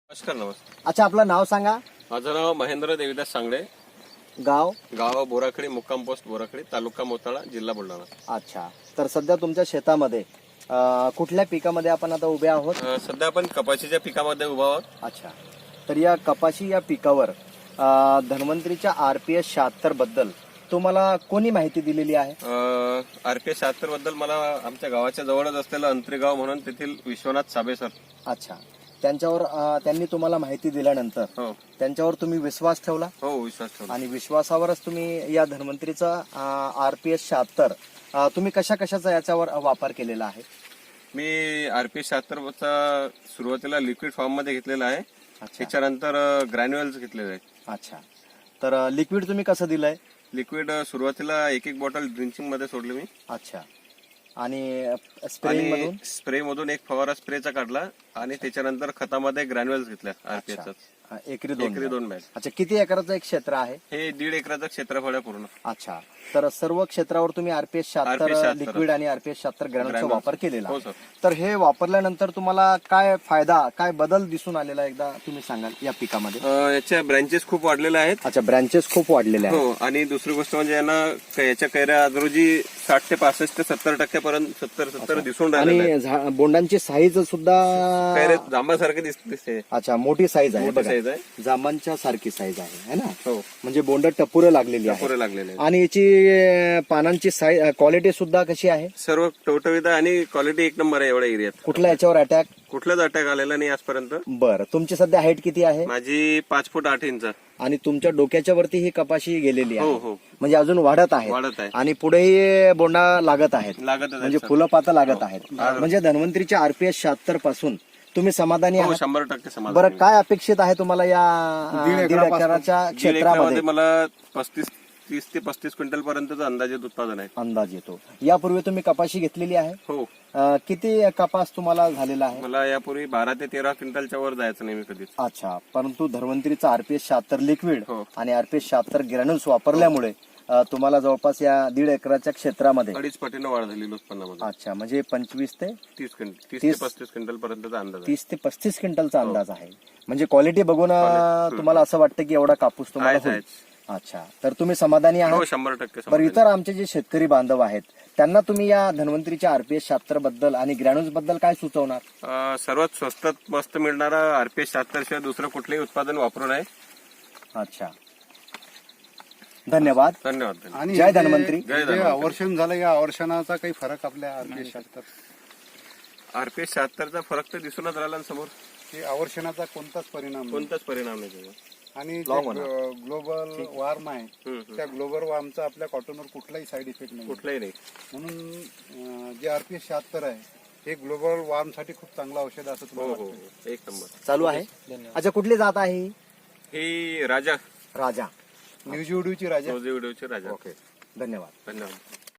नमस्कार. अच्छा, आपलं नाव सांगा. माझं नाव महेंद्र देविदास सांगडे. गाव बोराखडी, मुक्काम पोस्ट बोराखडी, तालुका मोताळा, जिल्हा बुलढाणा. अच्छा. तर सध्या तुमच्या शेतामध्ये कुठल्या पिकामध्ये आपण आता उभे आहोत? सध्या आपण कपाशीच्या पिकामध्ये उभा आहोत. अच्छा. तर या कपाशी या पिकावर धन्वंतरीच्या RPS 76 बद्दल तुम्हाला कोणी माहिती दिलेली आहे? RPS 76 बद्दल मला आमच्या गावाच्या जवळच असलेलं अंतरेगाव म्हणून तेथील विश्वनाथ साबे सर. अच्छा. त्यांच्यावर त्यांनी तुम्हाला माहिती दिल्यानंतर हो त्यांच्यावर तुम्ही विश्वास ठेवला हो विश्वास ठेवला. आणि विश्वासावरच तुम्ही या धन्वंतरीचा RPS 76 तुम्ही कशाचा याच्यावर वापर केलेला आहे? मी RPS 76 चा सुरुवातीला लिक्विड फॉर्म मध्ये घेतलेला आहे. अच्छा. त्याच्यानंतर ग्रॅन्युअल्स घेतलेले आहे. अच्छा. तर लिक्विड तुम्ही कसं दिलंय? लिक्विड सुरुवातीला एक बॉटल ड्रिंचिंग मध्ये सोडली मी. अच्छा. आणि स्प्रेइंग मधून? स्प्रे मधून एक फवारा स्प्रेचा काढला आणि त्याच्यानंतर खतामध्ये ग्रॅन्युअल्स घेतल्या RPS. एकरी दोन बॅग. अच्छा. किती एकराचं एक क्षेत्र आहे हे 1.5 एकराचं क्षेत्रफळ आहे पूर्ण. अच्छा. तर सर्व क्षेत्रावर तुम्ही RPS 76 लिक्विड आणि RPS 76 ग्रॅन्युलचा वापर केलेला हो आहे. सर. तर हे वापरल्यानंतर तुम्हाला काय फायदा, काय बदल दिसून आलेला एकदा तुम्ही सांगाल या पिकामध्ये? याच्या ब्रँचेस खूप वाढलेल्या आहेत. अच्छा. ब्रँचेस खूप वाढलेले आहेत. हो. आणि दुसरी गोष्ट म्हणजे याच्या कैऱ्या रोजी 60 ते 65 ते 70% पर्यंत 70 दिसून राहिले. आणि बोंडांची साईज सुद्धा कैऱ्या जांबासारखे दिसते. अच्छा, मोठी साईज आहे. मोठी size आहे. जांबांच्या सारखी साईज आहे है ना? हो. म्हणजे बोंड टपुरं लागलेली आहे. पुरे लागलेले आहेत. आणि याची पानांची साईज क्वालिटी सुद्धा कशी आहे? सर्व टवटवीत आहे आणि क्वालिटी एक नंबर आहे एवढ्या एरियात. कुठल्या याच्यावर अटॅक? कुठलाच अटॅक आलेला नाही आजपर्यंत. बरं. तुमची सध्या हाईट किती आहे? माझी 5 फूट 8 इंच. आणि तुमच्या डोक्याच्या वरती ही कपाशी गेलेली हो आहे. हो म्हणजे अजून वाढत आहे. वाढत आहे. आणि पुढेही बोंडा लागत आहेत. लागत म्हणजे फुलं पातं लागत आहेत. म्हणजे धन्वंतरीच्या RPS 76 पासून तुम्ही समाधानी आहात? 100% समाधान. बरं, काय अपेक्षित आहे तुम्हाला या 1.5 एकराच्या क्षेत्रामध्ये? मला 30 ते 35 क्विंटल पर्यंतचं अंदाजित उत्पादन आहे. अंदाज येतो. यापूर्वी तुम्ही कपाशी घेतलेली आहे? हो. किती कपास तुम्हाला झालेला आहे? मला यापूर्वी 12 ते 13 क्विंटलच्या वर जायचं नाही मी कधीच. अच्छा. परंतु धन्वंतरीचा RPS 76 लिक्विड हो. आणि RPS 76 ग्रॅन्युल्स वापरल्यामुळे तुम्हाला जवळपास या 1.5 एकराच्या क्षेत्रामध्ये 2.5 पटीनं वाढ झालेली उत्पन्नामध्ये. अच्छा, म्हणजे 25 ते 30 ते 35 क्विंटल पर्यंतचा अंदाज आहे. 30 ते 35 क्विंटलचा अंदाज आहे. म्हणजे क्वालिटी बघून तुम्हाला असं वाटतं की एवढा कापूस तुम्हाला होईल. अच्छा. तर तुम्ही समाधानी हो, आहात? 100% बरं, इतर आमचे जे शेतकरी बांधव आहेत त्यांना तुम्ही या धन्वंतरीच्या RPS 76 बद्दल आणि ग्रॅन्युल्स बद्दल काय सुचवणार? सर्वात स्वस्तात मस्त मिळणारा RPS 76 शिवाय दुसरं कुठलंही उत्पादन वापरू नये. अच्छा. धन्यवाद. धन्यवाद. आणि जय धन्वंतरी. जय जे धन्वंतरी. आवर्षण झालं या आवर्षणाचा काही फरक आपल्या RPS 76 RPS 76 चा फरक तर दिसूनच राहिला ना समोर. की आवर्षणाचा कोणताच परिणाम नाही. कोणताच परिणाम नाही त्याचा. आणि Long होणार. ग्लोबल वॉर्म आहे त्या ग्लोबल वॉर्मचा आपल्या कॉटनवर कुठलाही साईड इफेक्ट नाही. कुठलाही नाही. म्हणून जे RPS 76 आहे हे ग्लोबल वॉर्म साठी खूप चांगलं औषध आहे असं हो तुम्हाला हो वाटतं? हो. एक नंबर. चालू आहे. अच्छा. कुठली जात आहे ही? ही राजा राजा. न्यूज व्हिडिओची राजा. व्हिडिओचे राजा. ओके. धन्यवाद. धन्यवाद.